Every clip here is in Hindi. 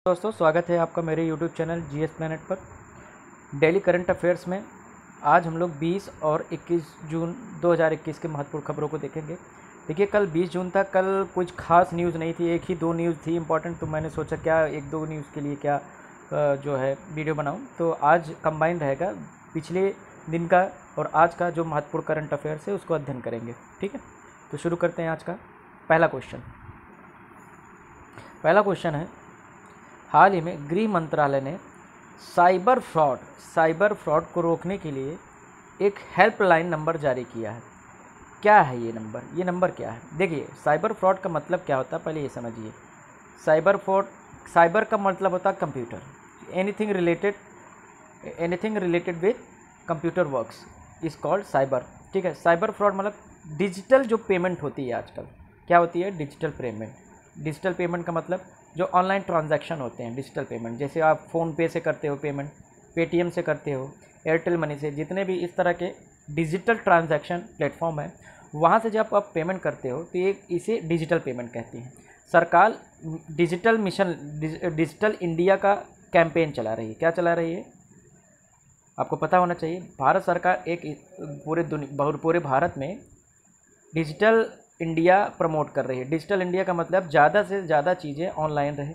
दोस्तों, स्वागत है आपका मेरे YouTube चैनल जीएस प्लैनेट पर। डेली करंट अफेयर्स में आज हम लोग 20 और 21 जून 2021 के महत्वपूर्ण खबरों को देखेंगे। देखिए, कल 20 जून तक कल कुछ खास न्यूज़ नहीं थी, एक ही दो न्यूज़ थी इंपॉर्टेंट, तो मैंने सोचा क्या एक दो न्यूज़ के लिए क्या जो है वीडियो बनाऊं। तो आज कंबाइन रहेगा, पिछले दिन का और आज का जो महत्वपूर्ण करंट अफेयर्स है उसको अध्ययन करेंगे। ठीक है, तो शुरू करते हैं आज का पहला क्वेश्चन है, हाल ही में गृह मंत्रालय ने साइबर फ्रॉड को रोकने के लिए एक हेल्पलाइन नंबर जारी किया है। क्या है ये नंबर क्या है? देखिए, साइबर फ्रॉड का मतलब क्या होता है पहले ये समझिए। साइबर का मतलब होता है computer, anything related with computer works is called cyber. ठीक है, साइबर फ्रॉड मतलब डिजिटल जो पेमेंट होती है आजकल, क्या होती है? डिजिटल पेमेंट का मतलब जो ऑनलाइन ट्रांजैक्शन होते हैं, डिजिटल पेमेंट, जैसे आप फ़ोन पे से करते हो पेमेंट, पेटीएम से करते हो, एयरटेल मनी से, जितने भी इस तरह के डिजिटल ट्रांजैक्शन प्लेटफॉर्म है, वहाँ से जब आप पेमेंट करते हो तो इसे डिजिटल पेमेंट कहती हैं। सरकार डिजिटल इंडिया का कैंपेन चला रही है। क्या चला रही है? आपको पता होना चाहिए। भारत सरकार एक पूरे भारत में डिजिटल इंडिया प्रमोट कर रही है। डिजिटल इंडिया का मतलब ज़्यादा से ज़्यादा चीज़ें ऑनलाइन रहे।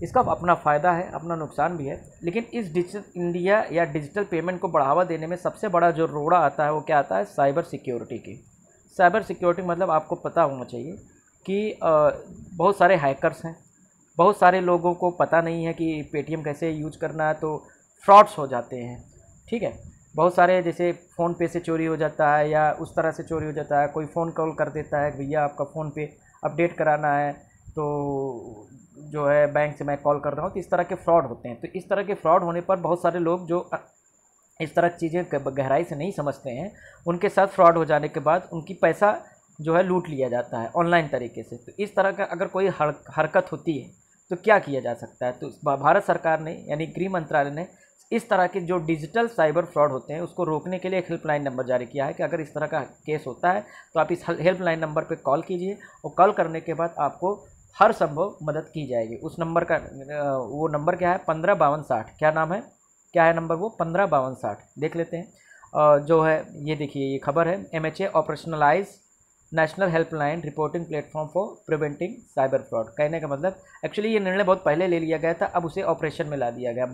इसका अपना फ़ायदा है, अपना नुकसान भी है, लेकिन इस डिजिटल इंडिया या डिजिटल पेमेंट को बढ़ावा देने में सबसे बड़ा जो रोड़ा आता है वो क्या आता है? साइबर सिक्योरिटी की। साइबर सिक्योरिटी मतलब आपको पता होना चाहिए कि बहुत सारे हैकर्स हैं, बहुत सारे लोगों को पता नहीं है कि पेटीएम कैसे यूज करना है, तो फ्रॉड्स हो जाते हैं। ठीक है, बहुत सारे, जैसे फ़ोन पे से चोरी हो जाता है या उस तरह से चोरी हो जाता है, कोई फ़ोन कॉल कर देता है, भैया आपका फ़ोन पे अपडेट कराना है, तो जो है बैंक से मैं कॉल कर रहा हूँ, तो इस तरह के फ्रॉड होते हैं। तो इस तरह के फ्रॉड होने पर बहुत सारे लोग जो इस तरह की चीज़ें गहराई से नहीं समझते हैं, उनके साथ फ्रॉड हो जाने के बाद उनकी पैसा जो है लूट लिया जाता है ऑनलाइन तरीके से। तो इस तरह का अगर कोई हरकत होती है तो क्या किया जा सकता है? तो भारत सरकार ने यानी गृह मंत्रालय ने इस तरह के जो डिजिटल साइबर फ्रॉड होते हैं उसको रोकने के लिए एक हेल्पलाइन नंबर जारी किया है कि अगर इस तरह का केस होता है तो आप इस हेल्पलाइन नंबर पर कॉल कीजिए, और कॉल करने के बाद आपको हर संभव मदद की जाएगी। उस नंबर का वो नंबर क्या है? 155260। क्या नाम है? क्या है नंबर? वो 155260। देख लेते हैं। जो है ये देखिए, ये खबर है, MHA operationalise national helpline reporting platform for preventing cyber fraud. कहने का मतलब एक्चुअली ये निर्णय बहुत पहले ले लिया गया था, अब उसे ऑपरेशन में ला दिया गया।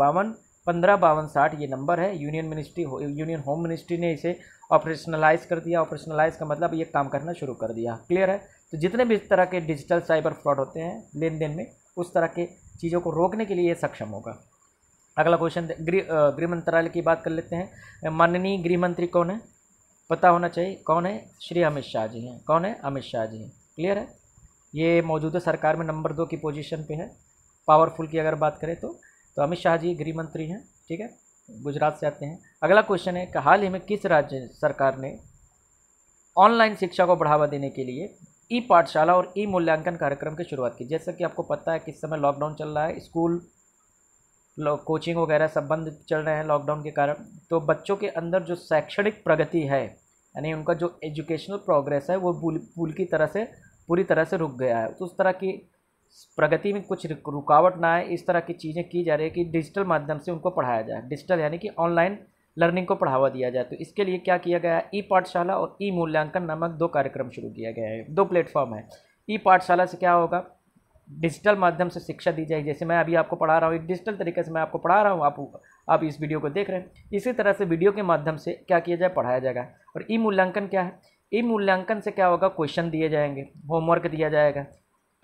155260 ये नंबर है। यूनियन होम मिनिस्ट्री ने इसे ऑपरेशनलाइज कर दिया। ऑपरेशनलाइज का मतलब ये काम करना शुरू कर दिया। क्लियर है? तो जितने भी इस तरह के डिजिटल साइबर फ्रॉड होते हैं लेन देन में, उस तरह के चीज़ों को रोकने के लिए ये सक्षम होगा। अगला क्वेश्चन, गृह मंत्रालय की बात कर लेते हैं। माननीय गृह मंत्री कौन है? पता होना चाहिए। कौन है? श्री अमित शाह जी हैं। कौन है? अमित शाह जी हैं। क्लियर है? ये मौजूदा सरकार में नंबर 2 की पोजीशन पे है, पावरफुल की अगर बात करें तो अमित शाह जी गृह मंत्री हैं। ठीक है, गुजरात से आते हैं। अगला क्वेश्चन है कि हाल ही में किस राज्य सरकार ने ऑनलाइन शिक्षा को बढ़ावा देने के लिए ई पाठशाला और ई मूल्यांकन कार्यक्रम की शुरुआत की? जैसा कि आपको पता है कि इस समय लॉकडाउन चल रहा है, स्कूल कोचिंग वगैरह सब बंद चल रहे हैं लॉकडाउन के कारण। तो बच्चों के अंदर जो शैक्षणिक प्रगति है, यानी उनका जो एजुकेशनल प्रोग्रेस है, वो पूरी तरह से रुक गया है। तो उस तरह की प्रगति में कुछ रुकावट ना आए, इस तरह की चीज़ें की जा रही है कि डिजिटल माध्यम से उनको पढ़ाया जाए। डिजिटल यानी कि ऑनलाइन लर्निंग को बढ़ावा दिया जाए। तो इसके लिए क्या किया गया है? ई पाठशाला और ई मूल्यांकन नामक 2 कार्यक्रम शुरू किया गया है। 2 प्लेटफॉर्म है। ई पाठशाला से क्या होगा? डिजिटल माध्यम से शिक्षा दी जाएगी। जैसे मैं अभी आपको पढ़ा रहा हूँ, एक डिजिटल तरीके से मैं आपको पढ़ा रहा हूँ, आप इस वीडियो को देख रहे हैं, इसी तरह से वीडियो के माध्यम से क्या किया जाए? पढ़ाया जाएगा। और ई मूल्यांकन क्या है? ई मूल्यांकन से क्या होगा? क्वेश्चन दिए जाएंगे, होमवर्क दिया जाएगा,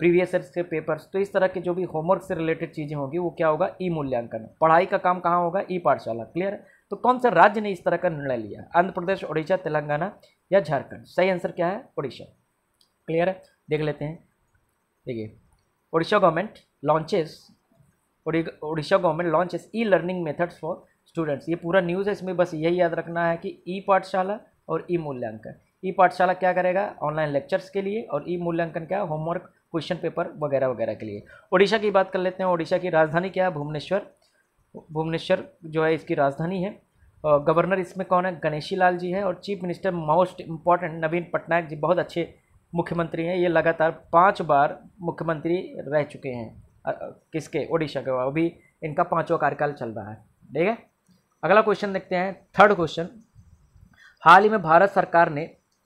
प्रीवियस ईयर के पेपर्स। तो इस तरह की जो भी होमवर्क से रिलेटेड चीज़ें होंगी वो क्या होगा? ई मूल्यांकन। पढ़ाई का काम कहाँ होगा? ई पाठशाला। क्लियर है? तो कौन सा राज्य ने इस तरह का निर्णय लिया? आंध्र प्रदेश, उड़ीसा, तेलंगाना या झारखंड? सही आंसर क्या है? उड़ीसा। क्लियर है? देख लेते हैं। देखिए, Orissa government launches e learning methods for students. ये पूरा न्यूज़ है, इसमें बस यही याद रखना है कि ई पाठशाला और ई मूल्यांकन। ई पाठशाला क्या करेगा? ऑनलाइन लेक्चर्स के लिए, और ई मूल्यांकन क्या? होमवर्क, क्वेश्चन पेपर वगैरह वगैरह के लिए। उड़ीसा की बात कर लेते हैं। उड़ीसा की राजधानी क्या है? भुवनेश्वर जो है इसकी राजधानी है। गवर्नर इसमें कौन है? गणेशी लाल जी है। और चीफ मिनिस्टर मोस्ट इम्पॉर्टेंट नवीन पटनायक जी, बहुत अच्छे मुख्यमंत्री हैं। ये लगातार 5 बार मुख्यमंत्री रह चुके हैं। किसके, ओडिशा के। अभी इनका 5वां कार्यकाल चल रहा है। ठीक है, अगला क्वेश्चन देखते हैं, थर्ड क्वेश्चन। हाल ही में भारत सरकार ने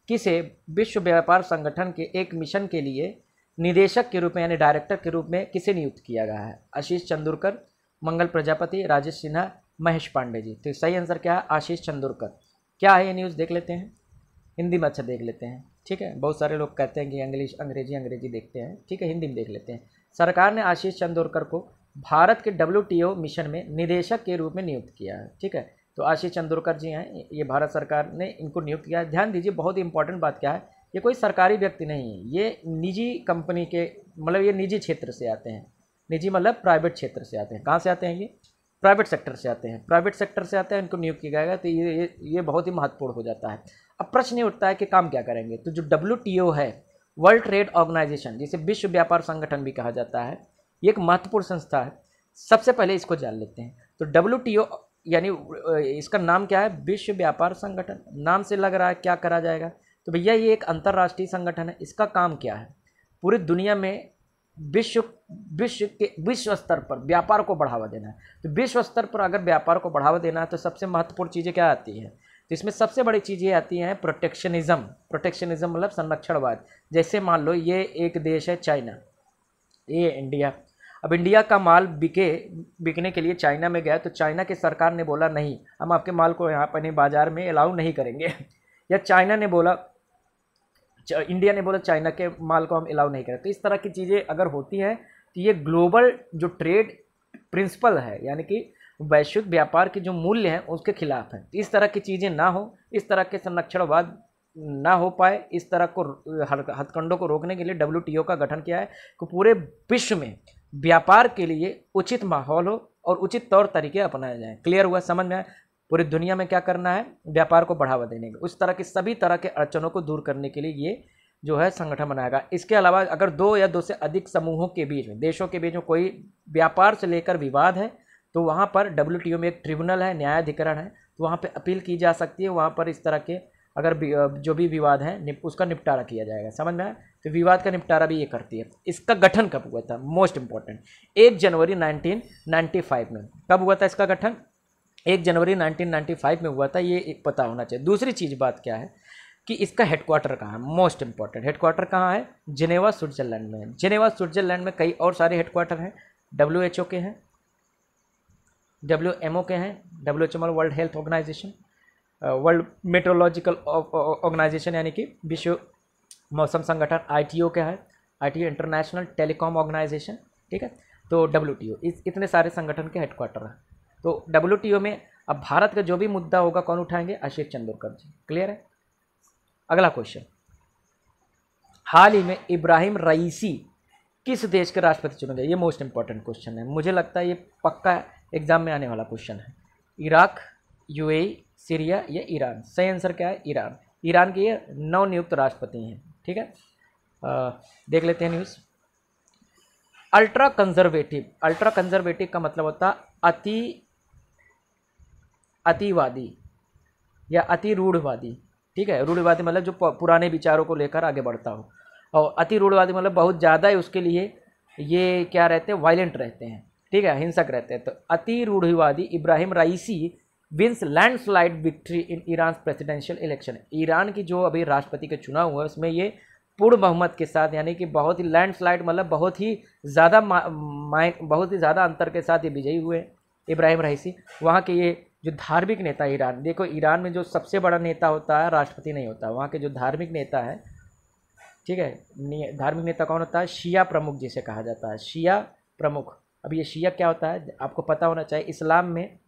किसे विश्व व्यापार संगठन के एक मिशन के लिए निदेशक के रूप में यानी डायरेक्टर के रूप में किसे नियुक्त किया गया है? आशीष चंदुरकर, मंगल प्रजापति, राजेश सिन्हा, महेश पांडे जी। तो सही आंसर क्या है? आशीष चंदुरकर। क्या है ये न्यूज़ देख लेते हैं, हिंदी में अच्छा देख लेते हैं। ठीक है, बहुत सारे लोग कहते हैं कि अंग्रेजी देखते हैं। ठीक है, हिंदी में देख लेते हैं। सरकार ने आशीष चंदोरकर को भारत के WTO मिशन में निदेशक के रूप में नियुक्त किया है। ठीक है, तो आशीष चंदोरकर जी हैं, ये भारत सरकार ने इनको नियुक्त किया है। ध्यान दीजिए, बहुत ही इंपॉर्टेंट बात क्या है, ये कोई सरकारी व्यक्ति नहीं है, ये निजी कंपनी के, मतलब ये निजी क्षेत्र से आते हैं। निजी मतलब प्राइवेट क्षेत्र से आते हैं। कहाँ से आते हैं? ये प्राइवेट सेक्टर से आते हैं। प्राइवेट सेक्टर से आते हैं, इनको नियुक्त किया जाएगा। तो ये बहुत ही महत्वपूर्ण हो जाता है। अब प्रश्न ये उठता है कि काम क्या करेंगे? तो जो WTO है, वर्ल्ड ट्रेड ऑर्गेनाइजेशन, जिसे विश्व व्यापार संगठन भी कहा जाता है, ये एक महत्वपूर्ण संस्था है। सबसे पहले इसको जान लेते हैं। तो WTO यानी इसका नाम क्या है? विश्व व्यापार संगठन। नाम से लग रहा है क्या करा जाएगा? तो भैया ये एक अंतर्राष्ट्रीय संगठन है। इसका काम क्या है? पूरी दुनिया में विश्व स्तर पर व्यापार को बढ़ावा देना है। तो विश्व स्तर पर अगर व्यापार को बढ़ावा देना है तो सबसे महत्वपूर्ण चीज़ें क्या आती है? तो इसमें सबसे बड़ी चीज़ें आती हैं प्रोटेक्शनिज्म मतलब संरक्षणवाद। जैसे मान लो ये एक देश है चाइना, ये इंडिया। अब इंडिया का माल बिकने के लिए चाइना में गया, तो चाइना की सरकार ने बोला नहीं, हम आपके माल को यहाँ पर नहीं, बाजार में अलाउ नहीं करेंगे। या चाइना ने बोला, इंडिया ने बोला चाइना के माल को हम अलाउ नहीं करें। तो इस तरह की चीज़ें अगर होती हैं तो ये ग्लोबल जो ट्रेड प्रिंसिपल है, यानी कि वैश्विक व्यापार के जो मूल्य हैं उसके खिलाफ है। इस तरह की चीज़ें ना हो, इस तरह के संरक्षणवाद ना हो पाए, इस तरह को हथकंडों को रोकने के लिए WTO का गठन किया है कि पूरे विश्व में व्यापार के लिए उचित माहौल हो और उचित तौर तरीके अपनाए जाएं। क्लियर हुआ, समझ में आया? पूरी दुनिया में क्या करना है? व्यापार को बढ़ावा देने के, उस तरह की सभी तरह के अड़चनों को दूर करने के लिए ये जो है संगठन बनाएगा। इसके अलावा अगर 2 या 2 से अधिक समूहों के बीच में, देशों के बीच में कोई व्यापार से लेकर विवाद है, तो वहाँ पर WTO में एक ट्रिब्यूनल है, न्यायाधिकरण है, तो वहाँ पे अपील की जा सकती है। वहाँ पर इस तरह के अगर जो भी विवाद है उसका निपटारा किया जाएगा। समझ में आया? तो विवाद का निपटारा भी ये करती है। इसका गठन कब हुआ था? मोस्ट इंपॉर्टेंट, 1 जनवरी 1995 में। कब हुआ था इसका गठन? 1 जनवरी 1995 में हुआ था। ये एक पता होना चाहिए। दूसरी चीज़ बात क्या है कि इसका हेडक्वार्टर कहाँ है? मोस्ट इंपॉर्टेंट, हेडक्वार्टर कहाँ है? जिनेवा स्विट्जरलैंड में। जिनेवा स्विट्जरलैंड में कई और सारे हेडक्वार्टर हैं। WHO के हैं, WMO के हैं, WHO world health organisation, world meteorological organisation यानी कि विश्व मौसम संगठन, ITO का है, ITO इंटरनेशनल टेलीकॉम ऑर्गेनाइजेशन। ठीक है, तो WTO इतने सारे संगठन के हेडक्वार्टर हैं। तो WTO में अब भारत का जो भी मुद्दा होगा कौन उठाएंगे? आशीष चंदोरकर जी। क्लियर है? अगला क्वेश्चन, हाल ही में इब्राहिम रईसी किस देश के राष्ट्रपति चुने गए? ये मोस्ट इंपॉर्टेंट क्वेश्चन है, मुझे लगता है ये पक्का एग्जाम में आने वाला क्वेश्चन है। इराक, UAE, सीरिया या ईरान? सही आंसर क्या है? ईरान। ईरान के ये नवनियुक्त राष्ट्रपति हैं। ठीक है, देख लेते हैं न्यूज़। अल्ट्रा कंजर्वेटिव का मतलब होता है अतिवादी या अति रूढ़वादी। ठीक है, रूढ़वादी मतलब जो पुराने विचारों को लेकर आगे बढ़ता हो, और अति रूढ़वादी मतलब बहुत ज़्यादा है, उसके लिए ये क्या रहते हैं? वायलेंट रहते हैं। ठीक है, हिंसक रहते हैं। तो अति रूढ़वादी Ebrahim Raisi wins landslide victory in Iran presidential election. Iran की जो अभी राष्ट्रपति का चुनाव हुआ है उसमें ये पूर्ण बहुमत के साथ, यानी कि बहुत ही लैंडस्लाइड मतलब बहुत ही ज़्यादा अंतर के साथ ये विजयी हुए इब्राहिम रईसी। वहाँ के ये जो धार्मिक नेता ईरान, देखो ईरान में जो सबसे बड़ा नेता होता है राष्ट्रपति नहीं होता, वहाँ के जो धार्मिक नेता है, ठीक है, धार्मिक नेता कौन होता है? शिया प्रमुख जिसे कहा जाता है, शिया प्रमुख। अब ये शिया क्या होता है आपको पता होना चाहिए। इस्लाम में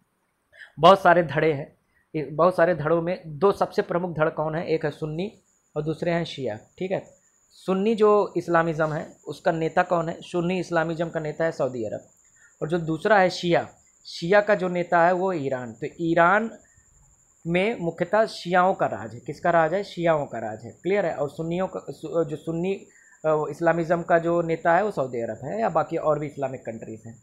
बहुत सारे धड़े हैं, बहुत सारे धड़ों में 2 सबसे प्रमुख धड़ कौन है? एक है सुन्नी और दूसरे हैं शिया। ठीक है, सुन्नी जो इस्लामिज़म है उसका नेता कौन है? सुन्नी इस्लामिज़म का नेता है सऊदी अरब, और जो दूसरा है शिया का जो नेता है वो ईरान। तो ईरान में मुख्यतः शियाओं का राज है। किसका राज है? शियाओं का राज है। क्लियर है? और सुन्नियों का जो सुन्नी इस्लामिज़म का जो नेता है वो सऊदी अरब है, या बाकी और भी इस्लामिक कंट्रीज़ हैं।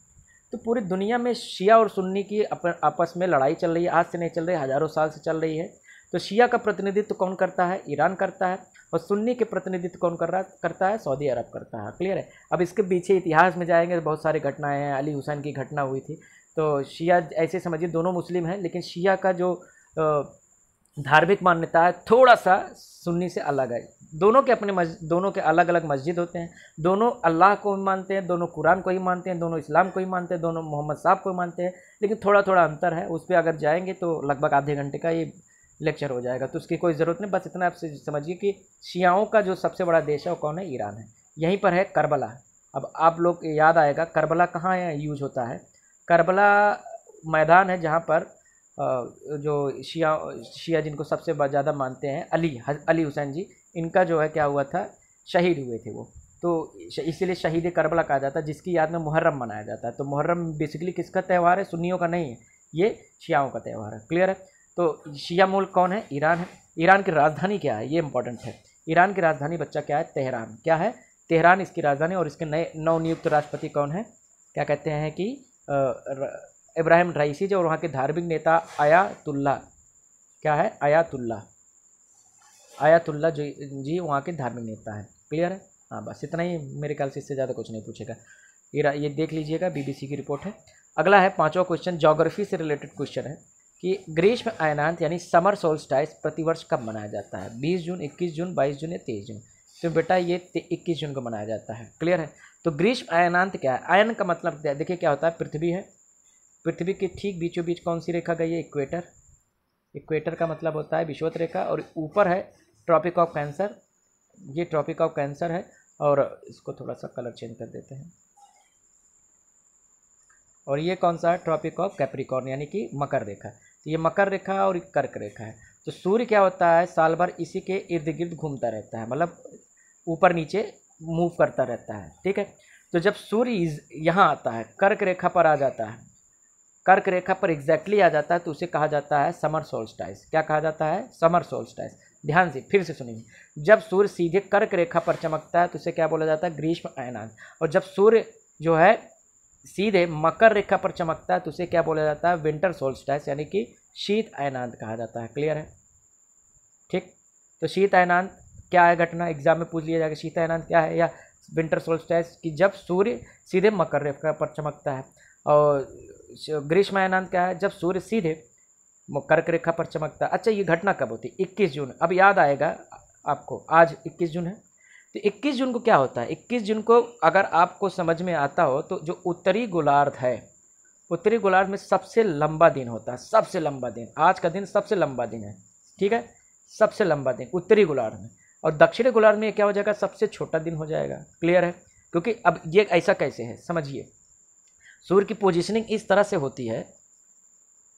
तो पूरी दुनिया में शिया और सुन्नी की आपस में लड़ाई चल रही है। आज से नहीं चल रही, हज़ारों साल से चल रही है। तो शिया का प्रतिनिधित्व कौन करता है? ईरान करता है। और सुन्नी के प्रतिनिधित्व कौन करता है? सऊदी अरब करता है। क्लियर है। अब इसके पीछे इतिहास में जाएंगे तो बहुत सारी घटनाएं हैं। अली हुसैन की घटना हुई थी। तो शिया ऐसे समझिए दोनों मुस्लिम हैं, लेकिन शिया का जो धार्मिक मान्यता है थोड़ा सा सुन्नी से अलग है। दोनों के अपने दोनों के अलग अलग मस्जिद होते हैं, दोनों अल्लाह को ही मानते हैं, दोनों कुरान को ही मानते हैं, दोनों इस्लाम को ही मानते हैं, दोनों मोहम्मद साहब को ही मानते हैं, लेकिन थोड़ा थोड़ा अंतर है। उस पर अगर जाएंगे तो लगभग आधे घंटे का ये लेक्चर हो जाएगा, तो उसकी कोई ज़रूरत नहीं। बस इतना आप समझिए कि शियाओं का जो सबसे बड़ा देश है वो कौन है? ईरान है। यहीं पर है करबला। अब आप लोग याद आएगा करबला कहाँ यूज होता है? करबला मैदान है जहाँ पर जो शिया जिनको सबसे ज़्यादा मानते हैं अली हुसैन जी, इनका जो है क्या हुआ था? शहीद हुए थे वो। तो इसीलिए शहीद करबला कहा जाता है, जिसकी याद में मुहर्रम मनाया जाता है। तो मुहर्रम बेसिकली किसका त्यौहार है? सुन्नियों का नहीं है, ये शियाओं का त्यौहार है। क्लियर है। तो शिया मुल्क कौन है? ईरान है। ईरान की राजधानी क्या है? ये इंपॉर्टेंट है। ईरान की राजधानी बच्चा क्या है? तेहरान। क्या है? तेहरान इसकी राजधानी। और इसके नए नवनियुक्त राष्ट्रपति कौन है? क्या कहते हैं कि इब्राहिम रईसी जो, और वहाँ के धार्मिक नेता आयातुल्ला। क्या है? आयातुल्ला जी वहाँ के धार्मिक नेता हैं। क्लियर है। हाँ बस इतना ही, मेरे ख्याल से इससे ज़्यादा कुछ नहीं पूछेगा। ये देख लीजिएगा, बीबीसी की रिपोर्ट है। अगला है 5वां क्वेश्चन, ज्योग्राफी से रिलेटेड क्वेश्चन है कि ग्रीष्म अयनांत यानी समर सोल्स्टाइस प्रतिवर्ष कब मनाया जाता है? 20 जून, 21 जून, 22 जून या 23 जून? तो बेटा ये 21 जून को मनाया जाता है। क्लियर है। तो ग्रीष्म अयनांत क्या है? अयन का मतलब देखिए क्या होता है? पृथ्वी है, पृथ्वी के ठीक बीचों बीच कौन सी रेखा गई है? इक्वेटर। इक्वेटर का मतलब होता है विषुवत रेखा। और ऊपर है ट्रॉपिक ऑफ कैंसर, ये ट्रॉपिक ऑफ कैंसर है। और इसको थोड़ा सा कलर चेंज कर देते हैं। और ये कौन सा है? ट्रॉपिक ऑफ कैप्रिकॉर्न यानी कि मकर रेखा। तो ये मकर रेखा और कर्क रेखा है। तो सूर्य क्या होता है? साल भर इसी के इर्द गिर्द घूमता रहता है, मतलब ऊपर नीचे मूव करता रहता है। ठीक है। तो जब सूर्य यहाँ आता है, कर्क रेखा पर आ जाता है, कर्क रेखा पर एग्जैक्टली आ जाता है, तो उसे कहा जाता है समर सोल्स्टाइस। क्या कहा जाता है? Summer solstice. ध्यान से फिर से सुनिए, जब सूर्य सीधे कर्क रेखा पर चमकता है तो उसे क्या बोला जाता है? ग्रीष्म अयनांत। और जब सूर्य जो है सीधे मकर रेखा पर चमकता है तो उसे क्या बोला जाता है? विंटर सोल्स्टाइस यानी कि शीत अयनांत कहा जाता है। क्लियर है। ठीक। तो शीत अयनांत क्या है? घटना एग्जाम में पूछ लिया जाएगा, शीत अयनांत क्या है या विंटर सोल्स्टाइस, कि जब सूर्य सीधे मकर रेखा पर चमकता है। और ग्रीष्म अयनांत क्या है? जब सूर्य सीधे कर्क रेखा पर चमकता है। अच्छा, ये घटना कब होती है? 21 जून। अब याद आएगा आपको, आज 21 जून है। तो 21 जून को क्या होता है? 21 जून को अगर आपको समझ में आता हो तो जो उत्तरी गोलार्ध है, उत्तरी गोलार्ध में सबसे लंबा दिन होता है, सबसे लंबा दिन। आज का दिन सबसे लंबा दिन है। ठीक है। सबसे लंबा दिन उत्तरी गोलार्ध में। और दक्षिणी गोलार्ध में क्या हो जाएगा? सबसे छोटा दिन हो जाएगा। क्लियर है। क्योंकि अब ये ऐसा कैसे है समझिए, सूर्य की पोजीशनिंग इस तरह से होती है,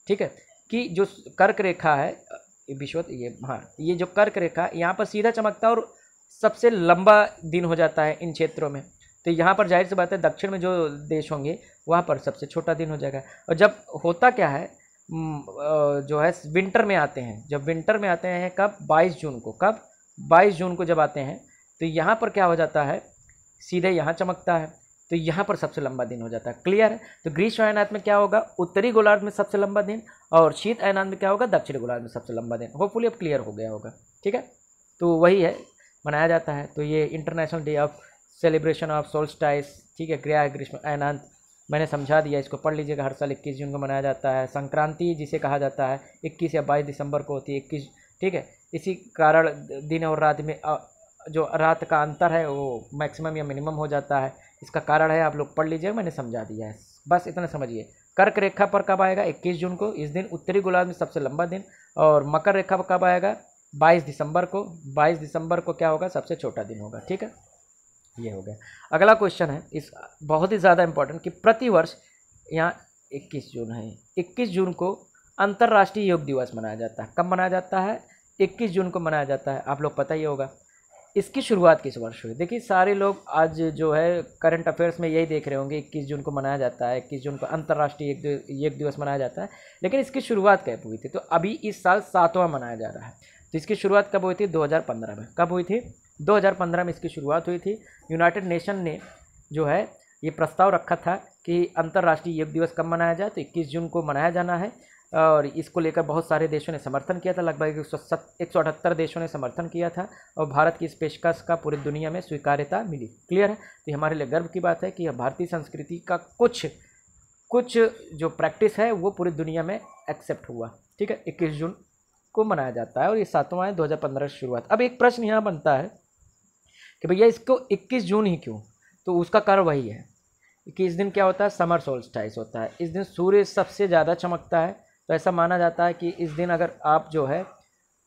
ठीक है, कि जो कर्क रेखा है विषुवत, ये जो कर्क रेखा यहाँ पर सीधा चमकता है और सबसे लंबा दिन हो जाता है इन क्षेत्रों में। तो यहाँ पर जाहिर सी बात है दक्षिण में जो देश होंगे वहाँ पर सबसे छोटा दिन हो जाएगा। और जब होता क्या है, जो है विंटर में आते हैं, जब विंटर में आते हैं कब? 22 जून को। कब? 22 जून को जब आते हैं तो यहाँ पर क्या हो जाता है? सीधे यहाँ चमकता है, तो यहाँ पर सबसे लंबा दिन हो जाता है। क्लियर है। तो ग्रीष्म अयनांत में क्या होगा? उत्तरी गोलार्ध में सबसे लंबा दिन। और शीत अयनांत में क्या होगा? दक्षिणी गोलार्ध में सबसे लंबा दिन। होपफुली अब क्लियर हो गया होगा। ठीक है। तो वही है, मनाया जाता है। तो ये international day of celebration of solstice, ठीक है, क्रिया ग्रीष्म अयनांत, मैंने समझा दिया, इसको पढ़ लीजिएगा। हर साल 21 जून को मनाया जाता है। संक्रांति जिसे कहा जाता है 21 या 22 दिसंबर को होती है। 21, ठीक है। इसी कारण दिन और रात में जो रात का अंतर है वो मैक्सिमम या मिनिमम हो जाता है। इसका कारण है, आप लोग पढ़ लीजिएगा, मैंने समझा दिया है, बस इतना समझिए। कर्क रेखा पर कब आएगा? 21 जून को। इस दिन उत्तरी गोलार्ध में सबसे लंबा दिन। और मकर रेखा पर कब आएगा? 22 दिसंबर को। 22 दिसंबर को क्या होगा? सबसे छोटा दिन होगा। ठीक है, ये हो गया। अगला क्वेश्चन है इस बहुत ही ज़्यादा इंपॉर्टेंट कि प्रतिवर्ष यहाँ 21 जून है, 21 जून को अंतर्राष्ट्रीय योग दिवस मनाया जाता है। कब मनाया जाता है? 21 जून को मनाया जाता है। आप लोग पता ही होगा। इसकी शुरुआत किस वर्ष हुई? देखिए सारे लोग आज जो है करंट अफेयर्स में यही देख रहे होंगे 21 जून को मनाया जाता है, 21 जून को अंतर्राष्ट्रीय योग दिवस मनाया जाता है। लेकिन इसकी शुरुआत कब हुई थी? तो अभी इस साल 7वां मनाया जा रहा है। तो इसकी शुरुआत कब हुई थी? 2015 में। कब हुई थी? 2015 में इसकी शुरुआत हुई थी। यूनाइटेड नेशन ने जो है ये प्रस्ताव रखा था कि अंतर्राष्ट्रीय योग दिवस कब मनाया जाए, तो 21 जून को मनाया जाना है। और इसको लेकर बहुत सारे देशों ने समर्थन किया था, लगभग 178 देशों ने समर्थन किया था और भारत की इस पेशकश का पूरी दुनिया में स्वीकार्यता मिली। क्लियर है? तो ये हमारे लिए गर्व की बात है कि भारतीय संस्कृति का कुछ जो प्रैक्टिस है वो पूरी दुनिया में एक्सेप्ट हुआ। ठीक है, 21 जून को मनाया जाता है और ये 7वां है 2015 की शुरुआत। अब एक प्रश्न यहाँ बनता है कि भैया इसको 21 जून ही क्यों? तो उसका कारण वही है कि इस दिन क्या होता है, समर सोल्स्टाइस होता है। इस दिन सूर्य सबसे ज़्यादा चमकता है, तो ऐसा माना जाता है कि इस दिन अगर आप जो है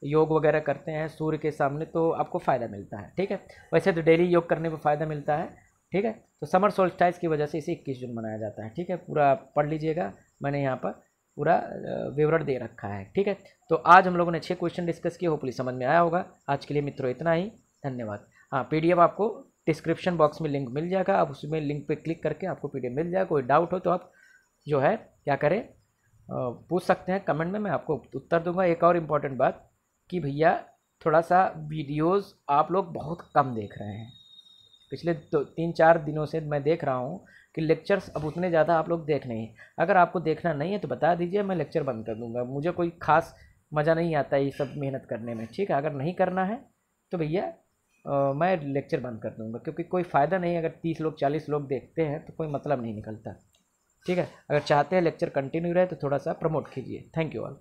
योग वगैरह करते हैं सूर्य के सामने तो आपको फ़ायदा मिलता है। ठीक है, वैसे तो डेली योग करने में फ़ायदा मिलता है। ठीक है, तो समर सोल्स्टाइस की वजह से इसे 21 जून मनाया जाता है। ठीक है, पूरा पढ़ लीजिएगा, मैंने यहाँ पर पूरा विवरण दे रखा है। ठीक है, तो आज हम लोगों ने 6 क्वेश्चन डिस्कस किए, होपफुली समझ में आया होगा। आज के लिए मित्रों इतना ही, धन्यवाद। हाँ, PDF आपको डिस्क्रिप्शन बॉक्स में लिंक मिल जाएगा, आप उसमें लिंक पे क्लिक करके आपको PDF मिल जाएगा। कोई डाउट हो तो आप जो है क्या करें, पूछ सकते हैं कमेंट में, मैं आपको उत्तर दूंगा। एक और इम्पॉर्टेंट बात कि भैया थोड़ा सा वीडियोस आप लोग बहुत कम देख रहे हैं। पिछले 3-4 दिनों से मैं देख रहा हूँ कि लेक्चर्स अब उतने ज़्यादा आप लोग देख नहीं। अगर आपको देखना नहीं है तो बता दीजिए, मैं लेक्चर बंद कर दूँगा। मुझे कोई ख़ास मज़ा नहीं आता ये सब मेहनत करने में। ठीक है, अगर नहीं करना है तो भैया मैं लेक्चर बंद कर दूँगा, क्योंकि कोई फ़ायदा नहीं। अगर 30 लोग 40 लोग देखते हैं तो कोई मतलब नहीं निकलता। ठीक है, अगर चाहते हैं लेक्चर कंटिन्यू रहे तो थोड़ा सा प्रमोट कीजिए। Thank you all.